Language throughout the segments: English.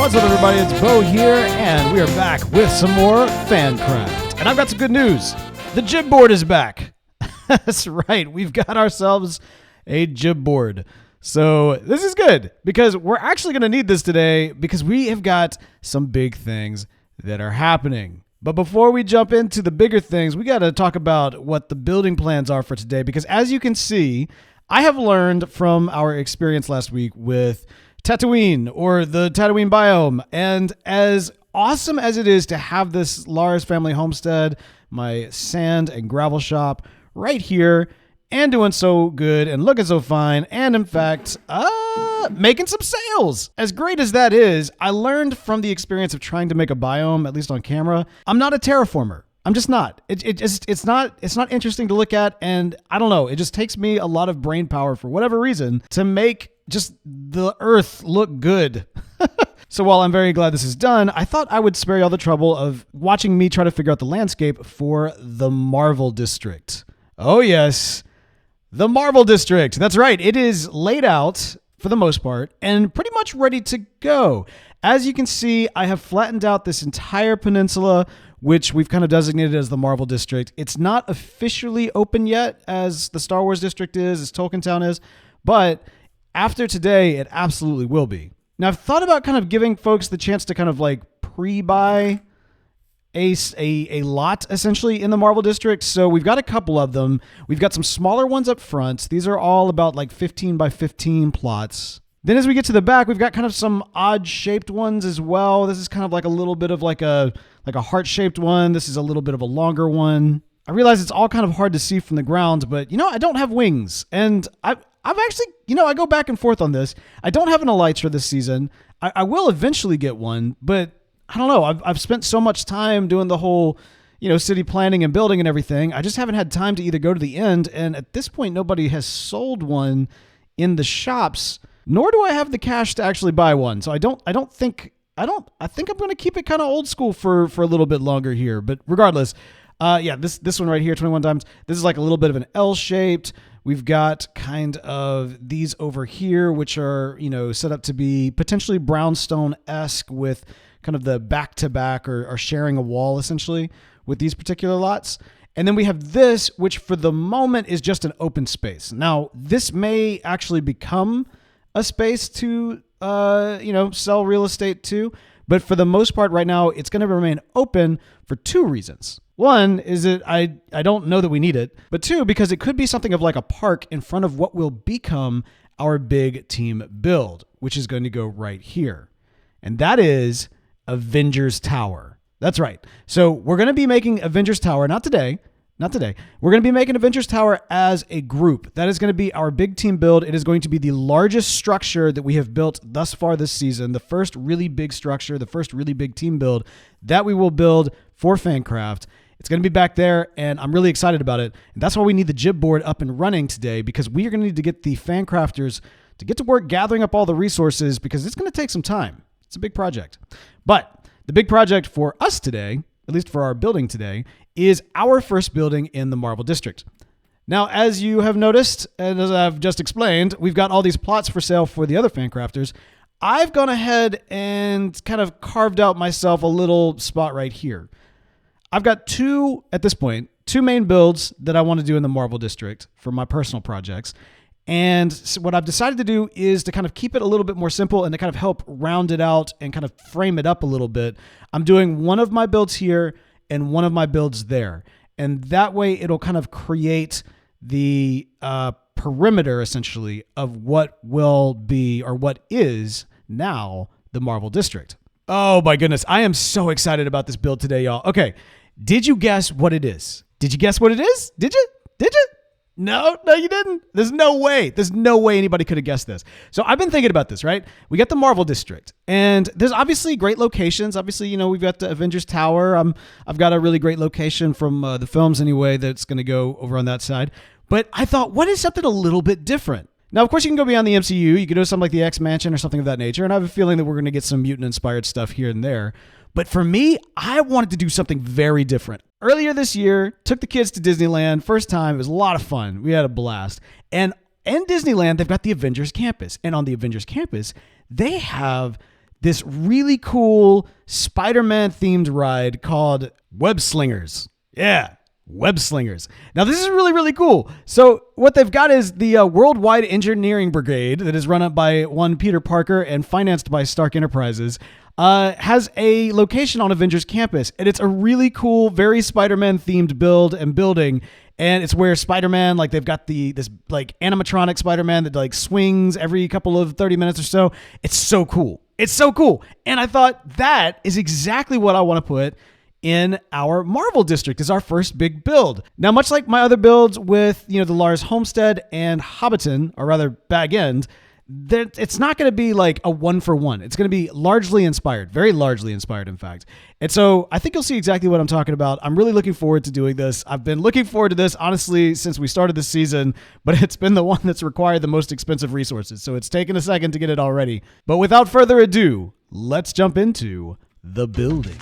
What's up, everybody? It's Bo here, and we are back with some more Fancraft. And I've got some good news. The jib board is back. That's right. We've got ourselves a jib board. So this is good because we're actually going to need this today because we have got some big things that are happening. But before we jump into the bigger things, we got to talk about what the building plans are for today. Because as you can see, I have learned from our experience last week with Tatooine, or the Tatooine biome. And as awesome as it is to have this Lars family homestead, my sand and gravel shop right here, and doing so good and looking so fine, and in fact, making some sales. As great as that is, I learned from the experience of trying to make a biome, at least on camera, I'm not a terraformer. I'm just not. It's not interesting to look at, and I don't know. It just takes me a lot of brain power for whatever reason to make just the earth look good. So while I'm very glad this is done, I thought I would spare you all the trouble of watching me try to figure out the landscape for the Marvel District. Oh yes, the Marvel District. That's right. It is laid out for the most part and pretty much ready to go. As you can see, I have flattened out this entire peninsula, which we've kind of designated as the Marvel District. It's not officially open yet as the Star Wars District is, as Tolkien Town is, but after today, it absolutely will be. Now, I've thought about kind of giving folks the chance to kind of like pre-buy a lot, essentially, in the Marvel District. So we've got a couple of them. We've got some smaller ones up front. These are all about like 15 by 15 plots. Then as we get to the back, we've got kind of some odd-shaped ones as well. This is kind of like a little bit of like a heart-shaped one. This is a little bit of a longer one. I realize it's all kind of hard to see from the ground, but, I don't have wings. And I've actually, I go back and forth on this. I don't have an elytra this season. I will eventually get one, but I don't know. I've spent so much time doing the whole, city planning and building and everything. I just haven't had time to either go to the end. And at this point, nobody has sold one in the shops, nor do I have the cash to actually buy one. So I think I'm going to keep it kind of old school for a little bit longer here. But regardless, this one right here, 21 times. This is like a little bit of an L-shaped. We've got kind of these over here, which are, set up to be potentially brownstone-esque with kind of the back-to-back or sharing a wall, essentially, with these particular lots. And then we have this, which for the moment is just an open space. Now, this may actually become a space to, sell real estate to. But for the most part right now, it's going to remain open for two reasons. One is that I don't know that we need it. But two, because it could be something of like a park in front of what will become our big team build, which is going to go right here. And that is Avengers Tower. That's right. So we're going to be making Avengers Tower, not today. We're going to be making Avengers Tower as a group. That is going to be our big team build. It is going to be the largest structure that we have built thus far this season. The first really big structure, the first really big team build that we will build for Fancraft. It's going to be back there, and I'm really excited about it. And that's why we need the jib board up and running today, because we are going to need to get the Fancrafters to get to work gathering up all the resources, because it's going to take some time. It's a big project. But the big project for us today, at least for our building today, is our first building in the Marvel District. Now, as you have noticed, and as I've just explained, we've got all these plots for sale for the other Fancrafters. I've gone ahead and kind of carved out myself a little spot right here. I've got two main builds that I want to do in the Marvel District for my personal projects. And so what I've decided to do is to kind of keep it a little bit more simple and to kind of help round it out and kind of frame it up a little bit. I'm doing one of my builds here and one of my builds there. And that way it'll kind of create the perimeter, essentially, of what will be or what is now the Marvel District. Oh my goodness. I am so excited about this build today, y'all. Okay. Did you guess what it is? Did you guess what it is? Did you? No, you didn't. There's no way anybody could have guessed this. So I've been thinking about this, right? We got the Marvel District, and there's obviously great locations. Obviously, we've got the Avengers Tower. I've got a really great location from the films anyway that's going to go over on that side. But I thought, what is something a little bit different? Now, of course, you can go beyond the MCU. You can do something like the X-Mansion or something of that nature, and I have a feeling that we're going to get some mutant-inspired stuff here and there. But for me, I wanted to do something very different. Earlier this year, took the kids to Disneyland. First time, it was a lot of fun. We had a blast. And in Disneyland, they've got the Avengers Campus. And on the Avengers Campus, they have this really cool Spider-Man themed ride called Web Slingers. Yeah, Web Slingers. Now, this is really, really cool. So what they've got is the Worldwide Engineering Brigade that is run up by one Peter Parker and financed by Stark Enterprises, has a location on Avengers Campus. And it's a really cool, very Spider-Man themed build and building. And it's where Spider-Man, like they've got this like animatronic Spider-Man that like swings every couple of 30 minutes or so. It's so cool. It's so cool. And I thought that is exactly what I want to put in our Marvel district as our first big build. Now, much like my other builds with, the Lars Homestead and Hobbiton, or rather Bag End, it's not going to be like a 1-for-1. It's going to be largely inspired, very largely inspired, in fact. And so I think you'll see exactly what I'm talking about. I'm really looking forward to doing this. I've been looking forward to this, honestly, since we started this season, but it's been the one that's required the most expensive resources. So it's taken a second to get it all ready. But without further ado, let's jump into the building.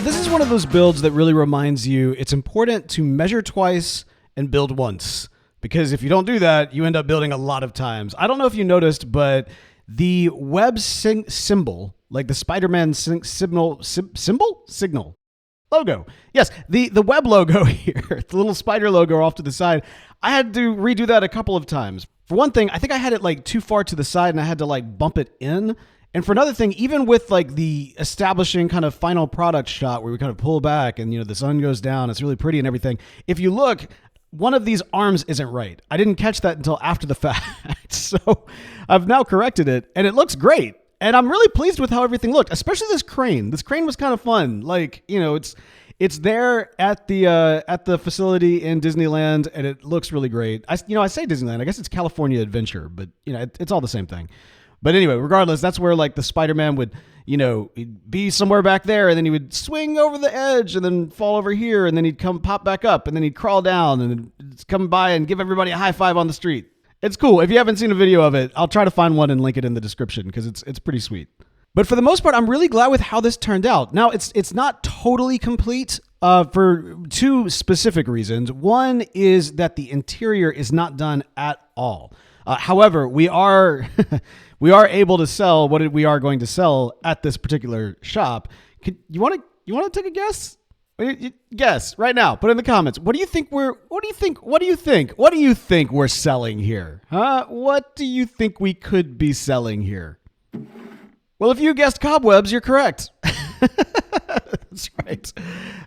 This is one of those builds that really reminds you it's important to measure twice and build once. Because if you don't do that, you end up building a lot of times. I don't know if you noticed, but the web symbol, like the Spider-Man signal logo. Yes, the web logo here, the little spider logo off to the side. I had to redo that a couple of times. For one thing, I think I had it like too far to the side and I had to like bump it in. And for another thing, even with like the establishing kind of final product shot where we kind of pull back and, the sun goes down, it's really pretty and everything. If you look, one of these arms isn't right. I didn't catch that until after the fact. So I've now corrected it and it looks great. And I'm really pleased with how everything looked, especially this crane. This crane was kind of fun. Like, it's there at the facility in Disneyland and it looks really great. I say Disneyland, I guess it's California Adventure, but it's all the same thing. But anyway, regardless, that's where like the Spider-Man would, he'd be somewhere back there, and then he would swing over the edge and then fall over here, and then he'd come pop back up, and then he'd crawl down and come by and give everybody a high five on the street. It's cool. If you haven't seen a video of it, I'll try to find one and link it in the description because it's pretty sweet. But for the most part, I'm really glad with how this turned out. Now, it's not totally complete for two specific reasons. One is that the interior is not done at all. However, we are we are able to sell what we are going to sell at this particular shop. You want to take a guess? Guess right now. Put it in the comments. What do you think we're selling here? Huh? What do you think we could be selling here? Well, if you guessed cobwebs, you're correct.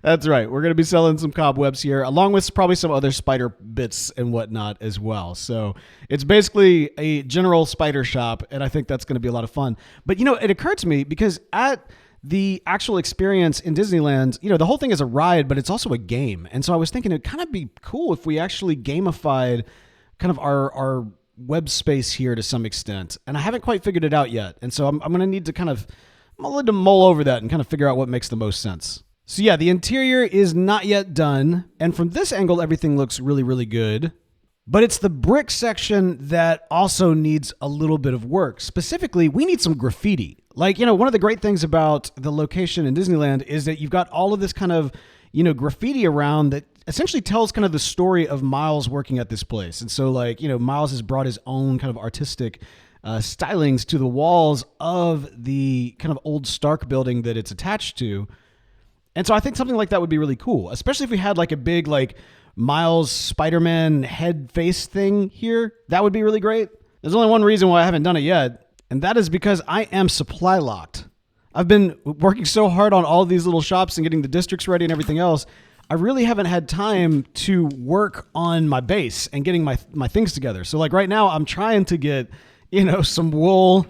That's right. We're going to be selling some cobwebs here, along with probably some other spider bits and whatnot as well. So it's basically a general spider shop, and I think that's going to be a lot of fun. But, it occurred to me because at the actual experience in Disneyland, the whole thing is a ride, but it's also a game. And so I was thinking it'd kind of be cool if we actually gamified kind of our web space here to some extent. And I haven't quite figured it out yet. And so I'm going to need to mull over that and kind of figure out what makes the most sense. So yeah, the interior is not yet done. And from this angle, everything looks really, really good. But it's the brick section that also needs a little bit of work. Specifically, we need some graffiti. Like, one of the great things about the location in Disneyland is that you've got all of this kind of, graffiti around that essentially tells kind of the story of Miles working at this place. And so like, Miles has brought his own kind of artistic stylings to the walls of the kind of old Stark building that it's attached to. And so I think something like that would be really cool, especially if we had like a big like Miles Spider-Man head face thing here. That would be really great. There's only one reason why I haven't done it yet, and that is because I am supply locked. I've been working so hard on all of these little shops and getting the districts ready and everything else. I really haven't had time to work on my base and getting my things together. So like right now I'm trying to get, some wool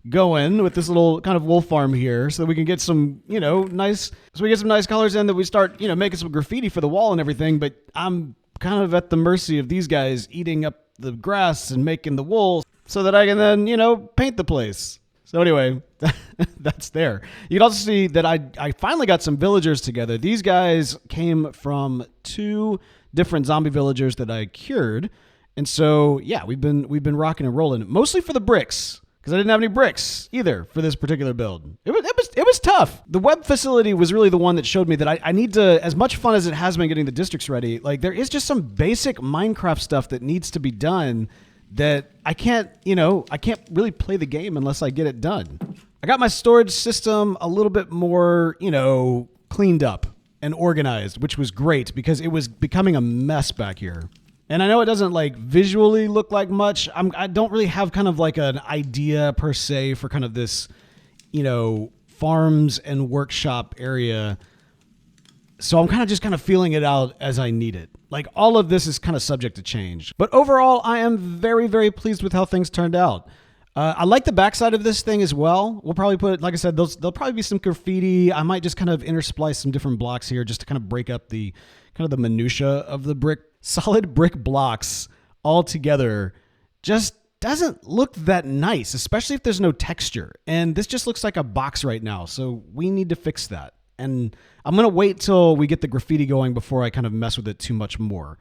going with this little kind of wool farm here so that we can get some, nice colors in, that we start, making some graffiti for the wall and everything. But I'm kind of at the mercy of these guys eating up the grass and making the wool so that I can then, paint the place. So anyway, that's there. You can also see that I finally got some villagers together. These guys came from 2 different zombie villagers that I cured. And so, yeah, we've been rocking and rolling, mostly for the bricks, because I didn't have any bricks either for this particular build. It was tough. The web facility was really the one that showed me that I need to, as much fun as it has been getting the districts ready, like there is just some basic Minecraft stuff that needs to be done that I can't really play the game unless I get it done. I got my storage system a little bit more, cleaned up and organized, which was great because it was becoming a mess back here. And I know it doesn't like visually look like much. I don't really have kind of like an idea per se for kind of this, farms and workshop area. So I'm kind of feeling it out as I need it. Like all of this is kind of subject to change. But overall, I am very, very pleased with how things turned out. I like the backside of this thing as well. We'll probably put, like I said, there'll probably be some graffiti. I might just kind of intersplice some different blocks here just to kind of break up the kind of the minutia of the brick. Solid brick blocks all together just doesn't look that nice, especially if there's no texture. And this just looks like a box right now. So we need to fix that. And I'm going to wait till we get the graffiti going before I kind of mess with it too much more.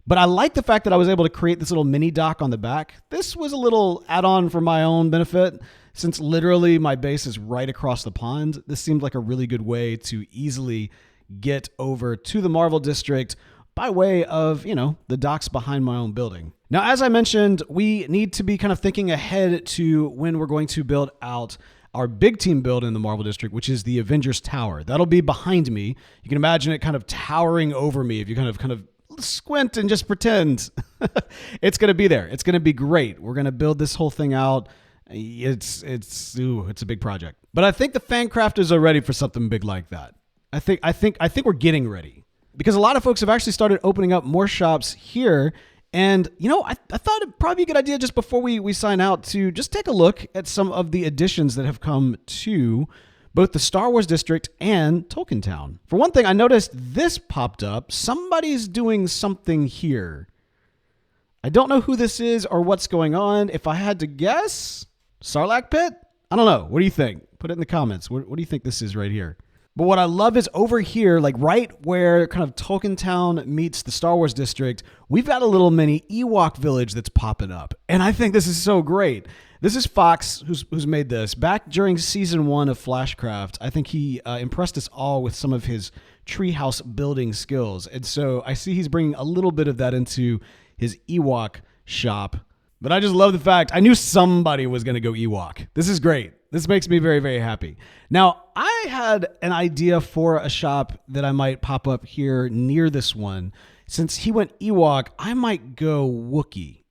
But I like the fact that I was able to create this little mini dock on the back. This was a little add-on for my own benefit. Since literally my base is right across the pond, this seemed like a really good way to easily get over to the Marvel District by way of, the docks behind my own building. Now, as I mentioned, we need to be kind of thinking ahead to when we're going to build out our big team build in the Marvel District, which is the Avengers Tower. That'll be behind me. You can imagine it kind of towering over me if you kind of squint and just pretend. It's going to be there. It's going to be great. We're going to build this whole thing out. It's a big project. But I think the Fancrafters are ready for something big like that. I think we're getting ready. Because a lot of folks have actually started opening up more shops here. And, I thought it'd probably be a good idea just before we sign out to just take a look at some of the additions that have come to both the Star Wars District and Tolkien Town. For one thing, I noticed this popped up. Somebody's doing something here. I don't know who this is or what's going on. If I had to guess, Sarlacc pit? I don't know. What do you think? Put it in the comments. What do you think this is right here? But what I love is over here, like right where kind of Tolkien Town meets the Star Wars district, we've got a little mini Ewok village that's popping up. And I think this is so great. This is Fox who's made this. Back during season 1 of Flashcraft, I think he impressed us all with some of his treehouse building skills. And so I see he's bringing a little bit of that into his Ewok shop. But I just love the fact I knew somebody was going to go Ewok. This is great. This makes me very, very happy. Now, I had an idea for a shop that I might pop up here near this one. Since he went Ewok, I might go Wookiee,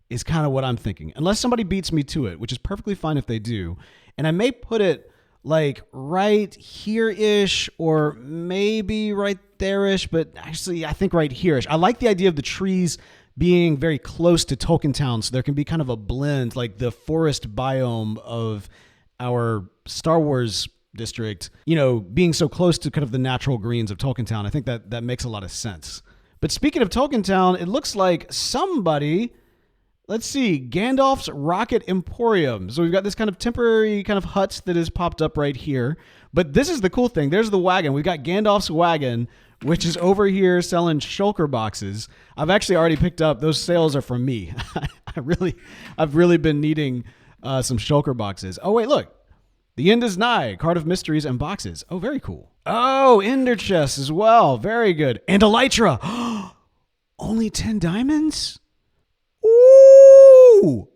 is kind of what I'm thinking. Unless somebody beats me to it, which is perfectly fine if they do. And I may put it like right here-ish or maybe right there-ish, but actually I think right here-ish. I like the idea of the trees being very close to Tolkien Town, so there can be kind of a blend, like the forest biome of our Star Wars district, you know, being so close to kind of the natural greens of Tolkien Town. I think that makes a lot of sense. But speaking of Tolkien Town, it looks like somebody, let's see, Gandalf's Rocket Emporium. So we've got this kind of temporary kind of hut that has popped up right here. But this is the cool thing. There's the wagon. We've got Gandalf's wagon, which is over here selling shulker boxes. I've actually already picked up. Those sales are from me. I've really been needing some shulker boxes. Oh, wait, look. The end is nigh. Card of mysteries and boxes. Oh, very cool. Oh, ender chests as well. Very good. And elytra. Only 10 diamonds? Ooh.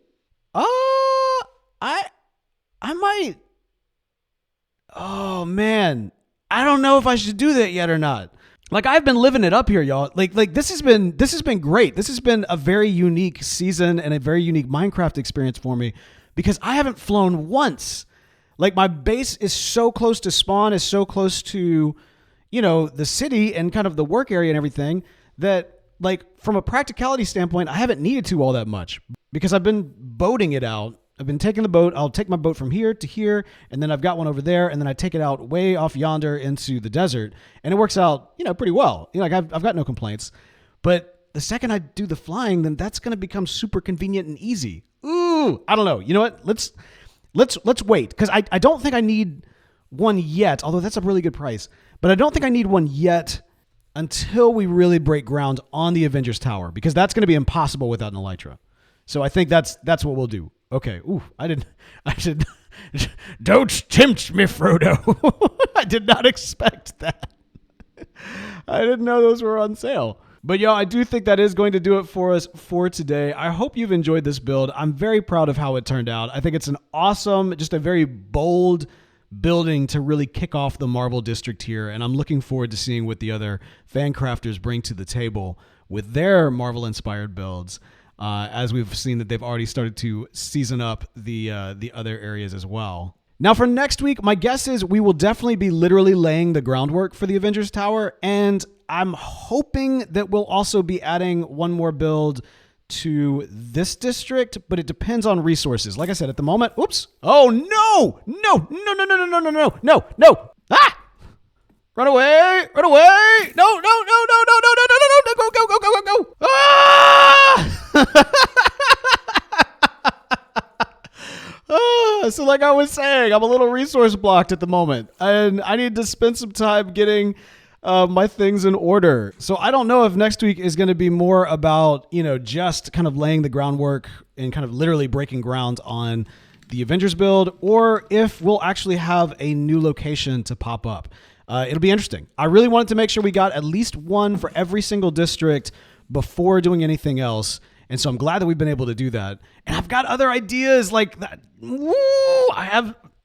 I might. Oh, man. I don't know if I should do that yet or not. Like, I've been living it up here, y'all. Like this has been great. This has been a very unique season and a very unique Minecraft experience for me because I haven't flown once. Like, my base is so close to spawn, is so close to, you know, the city and kind of the work area and everything that, like, from a practicality standpoint, I haven't needed to all that much because I've been boating it out. I've been taking the boat. I'll take my boat from here to here, and then I've got one over there, and then I take it out way off yonder into the desert, and it works out, you know, pretty well. You know, like I've got no complaints. But the second I do the flying, then that's going to become super convenient and easy. Ooh, I don't know. You know what? Let's wait, because I don't think I need one yet, although that's a really good price. But I don't think I need one yet until we really break ground on the Avengers Tower, because that's going to be impossible without an elytra. So I think that's what we'll do. Okay. Ooh, I did. Don't tempt me, Frodo. I did not expect that. I didn't know those were on sale. But y'all, I do think that is going to do it for us for today. I hope you've enjoyed this build. I'm very proud of how it turned out. I think it's an awesome, just a very bold building to really kick off the Marvel District here. And I'm looking forward to seeing what the other fan crafters bring to the table with their Marvel-inspired builds. As we've seen that they've already started to season up the other areas as well. Now for next week, my guess is we will definitely be literally laying the groundwork for the Avengers Tower, and I'm hoping that we'll also be adding one more build to this district, but it depends on resources. Like I said, at the moment, oops. Oh, no! No! Ah! Run away! No! Go! Ah! So like I was saying, I'm a little resource blocked at the moment, and I need to spend some time getting my things in order. So I don't know if next week is going to be more about, you know, just kind of laying the groundwork and kind of literally breaking ground on the Avengers build, or if we'll actually have a new location to pop up. It'll be interesting. I really wanted to make sure we got at least one for every single district before doing anything else. And so I'm glad that we've been able to do that. And I've got other ideas like that. Woo,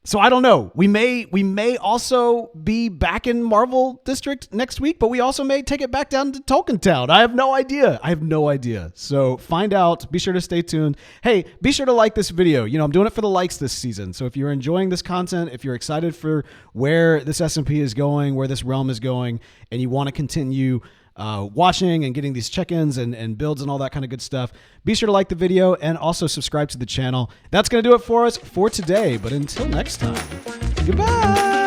so I don't know. We may also be back in Marvel District next week, but we also may take it back down to Tolkien Town. I have no idea. So find out. Be sure to stay tuned. Hey, be sure to like this video. You know, I'm doing it for the likes this season. So if you're enjoying this content, if you're excited for where this SMP is going, where this realm is going, and you want to continue watching and getting these check-ins and builds and all that kind of good stuff, be sure to like the video and also subscribe to the channel. That's going to do it for us for today. But until next time, goodbye.